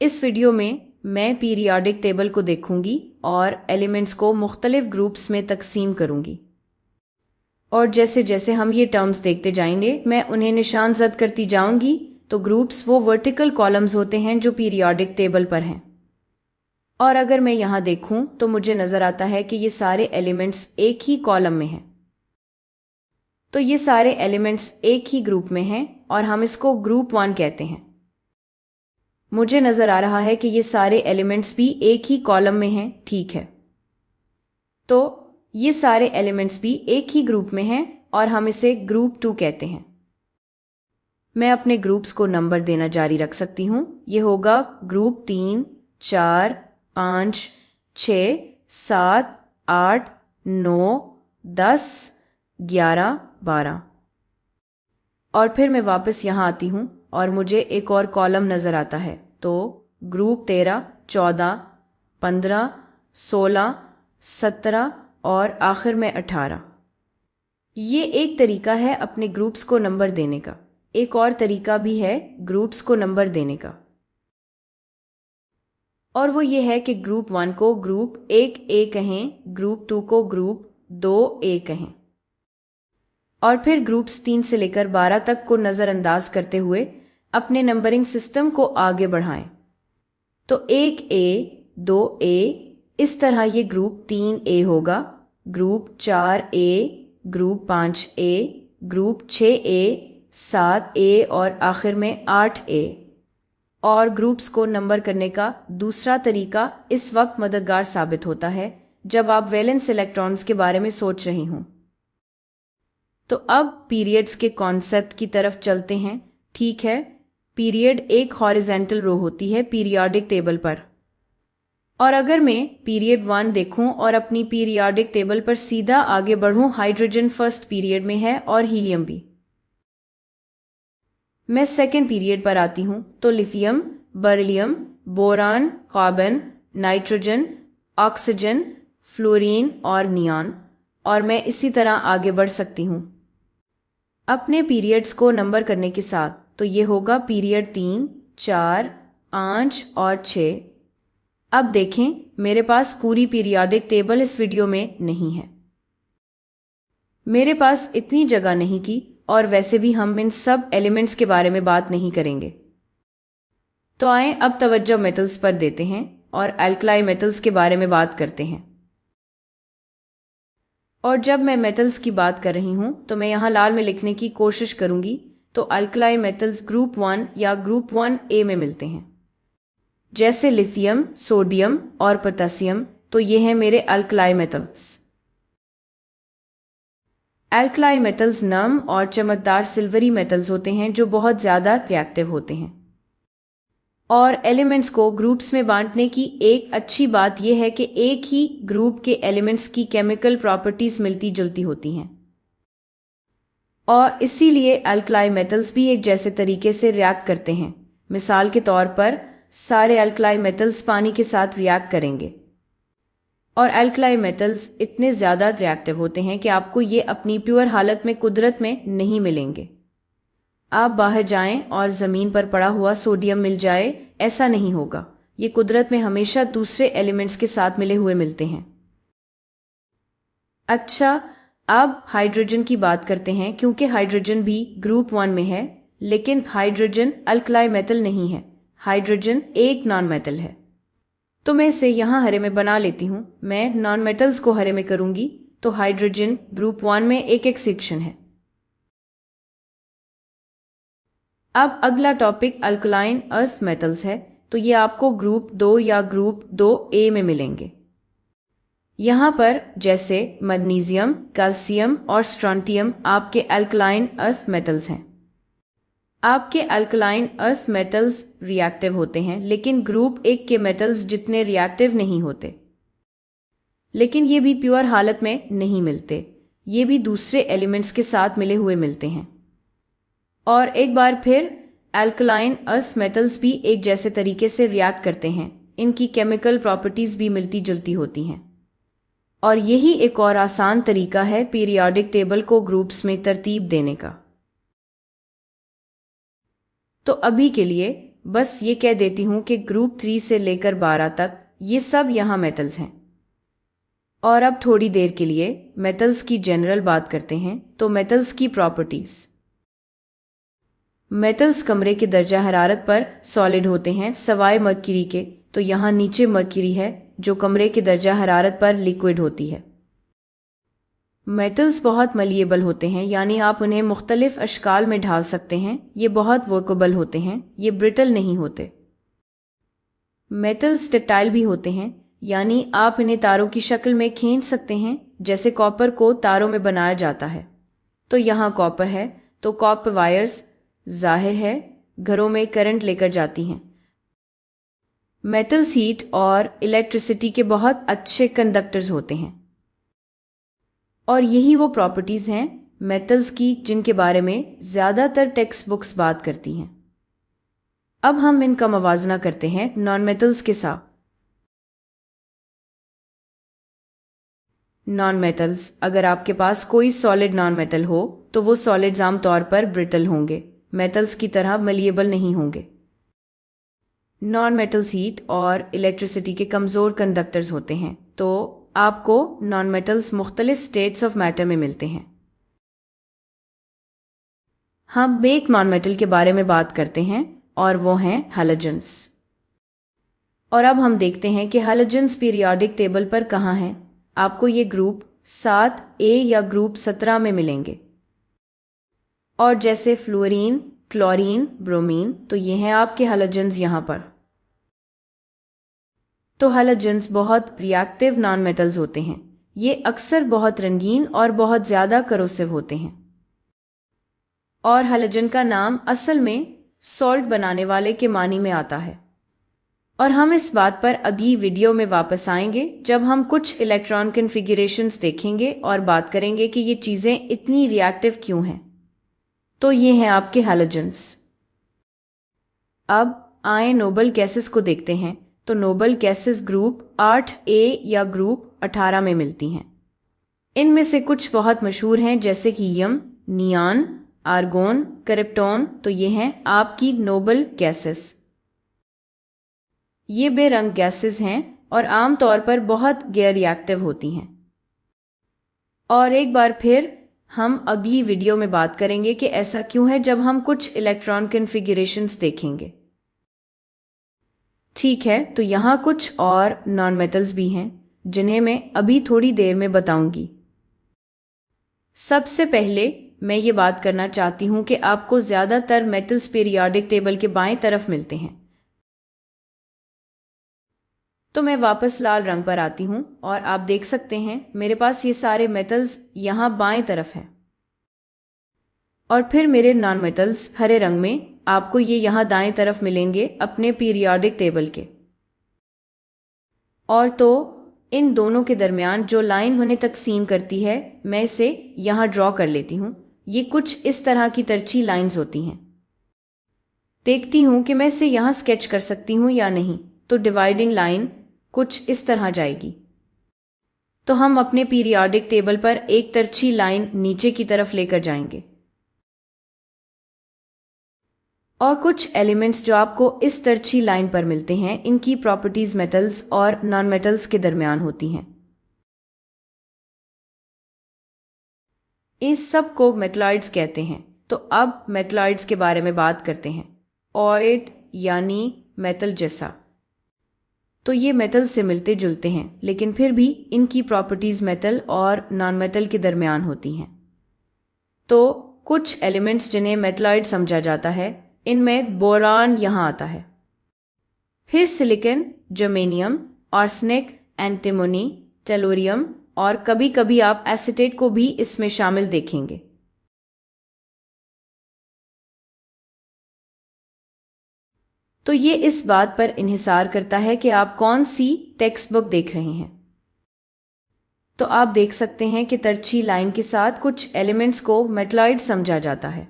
इस वीडियो में मैं पीरियाडिक टेबल को देखूंगी और एलिमेंट्स को मुख्तलिफ ग्रुप्स में तकसीम करूंगी। और जैसे जैसे हम ये टर्म्स देखते जाएंगे मैं उन्हें निशान ज़द करती जाऊंगी। तो ग्रुप्स वो वर्टिकल कॉलम्स होते हैं जो पीरियाडिक टेबल पर हैं। और अगर मैं यहाँ देखूं तो मुझे नज़र आता है कि ये सारे एलिमेंट्स एक ही कॉलम में हैं। तो ये सारे एलिमेंट्स एक ही ग्रुप में हैं और हम इसको ग्रुप 1 कहते हैं। मुझे नज़र आ रहा है कि ये सारे एलिमेंट्स भी एक ही कॉलम में हैं, ठीक है। तो ये सारे एलिमेंट्स भी एक ही ग्रुप में हैं और हम इसे ग्रुप 2 कहते हैं। मैं अपने ग्रुप्स को नंबर देना जारी रख सकती हूँ। ये होगा ग्रुप 3, 4, 5, 6, 7, 8, 9, 10, 11, 12। और फिर मैं वापस यहाँ आती हूँ और मुझे एक और कॉलम नज़र आता है। तो ग्रुप 13, 14, 15, 16, 17 और आखिर में 18। ये एक तरीका है अपने ग्रुप्स को नंबर देने का। एक और तरीका भी है ग्रुप्स को नंबर देने का, और वो ये है कि ग्रुप 1 को ग्रुप 1A कहें, ग्रुप 2 को ग्रुप 2A कहें, और फिर ग्रुप्स 3 से लेकर 12 तक को नज़रअंदाज करते हुए अपने नंबरिंग सिस्टम को आगे बढ़ाएं। तो 1A, 2A, इस तरह ये ग्रुप 3A होगा, group 4A, group 5A, group 6A, 7A और आखिर में 8A। और ग्रुप्स को नंबर करने का दूसरा तरीका इस वक्त मददगार साबित होता है जब आप वैलेंस इलेक्ट्रॉन्स के बारे में सोच रही हों। तो अब पीरियड्स के कॉन्सेप्ट की तरफ चलते हैं। ठीक है, पीरियड एक हॉरिजेंटल रो होती है पीरियाडिक टेबल पर। और अगर मैं पीरियड 1 देखूं और अपनी पीरियाडिक टेबल पर सीधा आगे बढ़ूं, हाइड्रोजन फर्स्ट पीरियड में है और हीलियम भी। मैं सेकेंड पीरियड पर आती हूं तो lithium, beryllium, boron, carbon, nitrogen, oxygen, fluorine और नियॉन, और मैं इसी तरह आगे बढ़ सकती हूं अपने पीरियड्स को नंबर करने के साथ। तो ये होगा पीरियड 3, 4, 5 और 6। अब देखें, मेरे पास पूरी पीरियाडिक टेबल इस वीडियो में नहीं है। मेरे पास इतनी जगह नहीं थी, और वैसे भी हम इन सब एलिमेंट्स के बारे में बात नहीं करेंगे। तो आएं अब तवज्जो मेटल्स पर देते हैं और अल्कलाई मेटल्स के बारे में बात करते हैं। और जब मैं मेटल्स की बात कर रही हूं तो मैं यहाँ लाल में लिखने की कोशिश करूंगी। तो अल्कलाई मेटल्स ग्रुप 1 या ग्रुप 1A में मिलते हैं, जैसे लिथियम, सोडियम और पोटेशियम। तो ये हैं मेरे अल्कलाई मेटल्स। अल्कलाई मेटल्स नम और चमकदार सिल्वरी मेटल्स होते हैं जो बहुत ज़्यादा रिएक्टिव होते हैं। और एलिमेंट्स को ग्रुप्स में बांटने की एक अच्छी बात यह है कि एक ही ग्रुप के एलिमेंट्स की केमिकल प्रॉपर्टीज मिलती जुलती होती हैं, और इसीलिए अल्कलाई मेटल्स भी एक जैसे तरीके से रिएक्ट करते हैं। मिसाल के तौर पर सारे अल्कलाई मेटल्स पानी के साथ रिएक्ट करेंगे, और अल्कलाई मेटल्स इतने ज़्यादा रिएक्टिव होते हैं कि आपको ये अपनी प्योर हालत में कुदरत में नहीं मिलेंगे। आप बाहर जाएं और ज़मीन पर पड़ा हुआ सोडियम मिल जाए, ऐसा नहीं होगा। ये कुदरत में हमेशा दूसरे एलिमेंट्स के साथ मिले हुए मिलते हैं। अच्छा, अब हाइड्रोजन की बात करते हैं, क्योंकि हाइड्रोजन भी ग्रुप 1 में है, लेकिन हाइड्रोजन अल्कलाई मेटल नहीं है। हाइड्रोजन एक नॉन मेटल है। तो मैं इसे यहाँ हरे में बना लेती हूँ। मैं नॉन मेटल्स को हरे में करूँगी। तो हाइड्रोजन ग्रुप 1 में एक सेक्शन है। अब अगला टॉपिक अल्कलाइन अर्थ मेटल्स है। तो ये आपको ग्रुप 2 या ग्रुप 2A में मिलेंगे। यहाँ पर जैसे मैग्नीशियम, कैल्शियम और स्ट्रोंटियम आपके अल्कलाइन अर्थ मेटल्स हैं। आपके अल्कलाइन अर्थ मेटल्स रिएक्टिव होते हैं, लेकिन ग्रुप 1 के मेटल्स जितने रिएक्टिव नहीं होते। लेकिन ये भी प्योर हालत में नहीं मिलते, ये भी दूसरे एलिमेंट्स के साथ मिले हुए मिलते हैं। और एक बार फिर अल्कलाइन अर्थ मेटल्स भी एक जैसे तरीके से रिएक्ट करते हैं। इनकी केमिकल प्रॉपर्टीज भी मिलती जुलती होती हैं, और यही एक और आसान तरीका है पीरियाडिक टेबल को ग्रुप्स में तरतीब देने का। तो अभी के लिए बस ये कह देती हूँ कि ग्रुप 3 से लेकर 12 तक ये सब यहाँ मेटल्स हैं। और अब थोड़ी देर के लिए मेटल्स की जनरल बात करते हैं। तो मेटल्स की प्रॉपर्टीज। मेटल्स कमरे के दर्जा हरारत पर सॉलिड होते हैं सवाए मरकरी के। तो यहाँ नीचे मरकरी है जो कमरे के दर्जा हरारत पर लिक्विड होती है। मेटल्स बहुत मलिएबल होते हैं, यानी आप उन्हें मुख्तलिफ अशकाल में ढाल सकते हैं। ये बहुत वर्केबल होते हैं, ये ब्रिटल नहीं होते। मेटल्स डक्टाइल भी होते हैं, यानी आप इन्हें तारों की शक्ल में खींच सकते हैं, जैसे कॉपर को तारों में बनाया जाता है। तो यहाँ कॉपर है, तो कॉपर वायर्स जाहिर है घरों में करंट लेकर जाती हैं। मेटल्स हीट और इलेक्ट्रिसिटी के बहुत अच्छे कंडक्टर्स होते हैं। और यही वो प्रॉपर्टीज हैं मेटल्स की जिनके बारे में ज्यादातर टेक्स्ट बुक्स बात करती हैं। अब हम इनका मवाजना करते हैं नॉन मेटल्स के साथ। नॉन मेटल्स, अगर आपके पास कोई सॉलिड नॉन मेटल हो तो वो सॉलिड्स आमतौर पर ब्रिटल होंगे, मेटल्स की तरह मलिएबल नहीं होंगे। नॉन मेटल्स हीट और इलेक्ट्रिसिटी के कमजोर कंडक्टर्स होते हैं। तो आपको नॉन मेटल्स मुख्तलिफ स्टेट्स ऑफ मैटर में मिलते हैं। हम एक नॉन मेटल के बारे में बात करते हैं और वो हैं हैलोजेंस। और अब हम देखते हैं कि हैलोजेंस पीरियोडिक टेबल पर कहाँ हैं। आपको ये ग्रुप 7A या ग्रुप 17 में मिलेंगे। और जैसे फ्लोरीन, क्लोरीन, ब्रोमीन, तो ये हैं आपके हैलोजेंस यहाँ पर। तो हैलोजेंस बहुत रिएक्टिव नॉन मेटल्स होते हैं। ये अक्सर बहुत रंगीन और बहुत ज्यादा करोसिव होते हैं। और हैलोजन का नाम असल में सॉल्ट बनाने वाले के मानी में आता है। और हम इस बात पर अगली वीडियो में वापस आएंगे जब हम कुछ इलेक्ट्रॉन कॉन्फ़िगरेशंस देखेंगे और बात करेंगे कि ये चीजें इतनी रिएक्टिव क्यों हैं। तो ये हैं आपके हैलोजेंस। अब आए नोबल गैसेस को देखते हैं। तो नोबल गैसेस ग्रुप 8A या ग्रुप 18 में मिलती हैं। इनमें से कुछ बहुत मशहूर हैं, जैसे कि हीलियम, नियॉन, आर्गोन, क्रिप्टॉन। तो ये हैं आपकी नोबल गैसेस। ये बेरंग गैसेस हैं और आमतौर पर बहुत गैर रिएक्टिव होती हैं। और एक बार फिर हम अगली वीडियो में बात करेंगे कि ऐसा क्यों है जब हम कुछ इलेक्ट्रॉन कॉन्फ़िगरेशंस देखेंगे। ठीक है, तो यहाँ कुछ और नॉन मेटल्स भी हैं जिन्हें मैं अभी थोड़ी देर में बताऊंगी। सबसे पहले मैं ये बात करना चाहती हूँ कि आपको ज्यादातर मेटल्स पीरियोडिक टेबल के बाएं तरफ मिलते हैं। तो मैं वापस लाल रंग पर आती हूँ और आप देख सकते हैं मेरे पास ये सारे मेटल्स यहाँ बाएं तरफ हैं। और फिर मेरे नॉन मेटल्स हरे रंग में, आपको ये यहाँ दाएं तरफ मिलेंगे अपने पीरियोडिक टेबल के। और तो इन दोनों के दरमियान जो लाइन उन्हें तकसीम करती है, मैं इसे यहाँ ड्रॉ कर लेती हूँ। ये कुछ इस तरह की तिरछी लाइंस होती हैं। देखती हूँ कि मैं इसे यहाँ स्केच कर सकती हूँ या नहीं। तो डिवाइडिंग लाइन कुछ इस तरह जाएगी। तो हम अपने पीरियोडिक टेबल पर एक तिरछी लाइन नीचे की तरफ लेकर जाएंगे। और कुछ एलिमेंट्स जो आपको इस तिरछी लाइन पर मिलते हैं, इनकी प्रॉपर्टीज मेटल्स और नॉन मेटल्स के दरमियान होती हैं। इस सब को मेटलॉइड्स कहते हैं। तो अब मेटलॉइड्स के बारे में बात करते हैं। ऑइड यानी मेटल जैसा। तो ये मेटल से मिलते जुलते हैं, लेकिन फिर भी इनकी प्रॉपर्टीज मेटल और नॉन मेटल के दरमियान होती हैं। तो कुछ एलिमेंट्स जिन्हें मेटलॉइड समझा जाता है, इनमें बोरान यहाँ आता है। फिर silicon, germanium, arsenic, antimony, tellurium और कभी कभी आप एसीटेट को भी इसमें शामिल देखेंगे। तो ये इस बात पर इन्हिसार करता है कि आप कौन सी टेक्स्ट बुक देख रहे हैं। तो आप देख सकते हैं कि तिरछी लाइन के साथ कुछ एलिमेंट्स को मेटलॉइड समझा जाता है।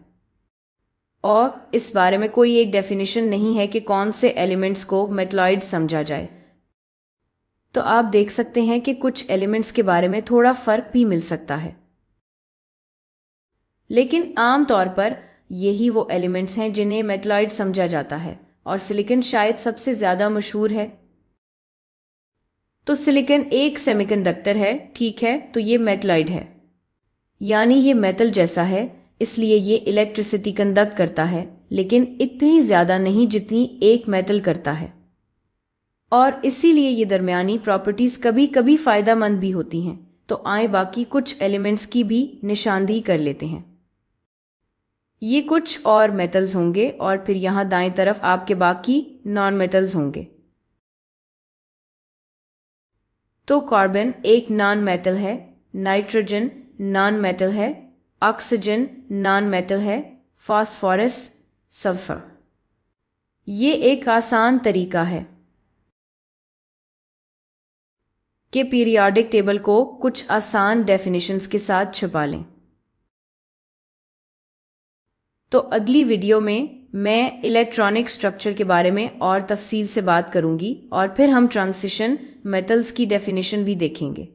और इस बारे में कोई एक डेफिनेशन नहीं है कि कौन से एलिमेंट्स को मेटलॉइड समझा जाए। तो आप देख सकते हैं कि कुछ एलिमेंट्स के बारे में थोड़ा फर्क भी मिल सकता है, लेकिन आम तौर पर यही वो एलिमेंट्स हैं जिन्हें मेटलॉइड समझा जाता है। और सिलिकॉन शायद सबसे ज्यादा मशहूर है। तो सिलिकॉन एक सेमीकंडक्टर है, ठीक है, तो ये मेटलॉइड है, यानी ये मेटल जैसा है, इसलिए ये इलेक्ट्रिसिटी कंडक्ट करता है, लेकिन इतनी ज्यादा नहीं जितनी एक मेटल करता है, और इसीलिए ये दरमियानी प्रॉपर्टीज कभी कभी फायदेमंद भी होती हैं। तो आए बाकी कुछ एलिमेंट्स की भी निशानदेही कर लेते हैं। ये कुछ और मेटल्स होंगे और फिर यहां दाएं तरफ आपके बाकी नॉन मेटल्स होंगे। तो कार्बन एक नॉन मेटल है, नाइट्रोजन नॉन मेटल है, ऑक्सीजन नॉन मेटल है, फास्फोरस, सल्फर। ये एक आसान तरीका है कि पीरियोडिक टेबल को कुछ आसान डेफिनेशंस के साथ छुपा लें। तो अगली वीडियो में मैं इलेक्ट्रॉनिक स्ट्रक्चर के बारे में और तफसील से बात करूंगी और फिर हम ट्रांजिशन मेटल्स की डेफिनेशन भी देखेंगे।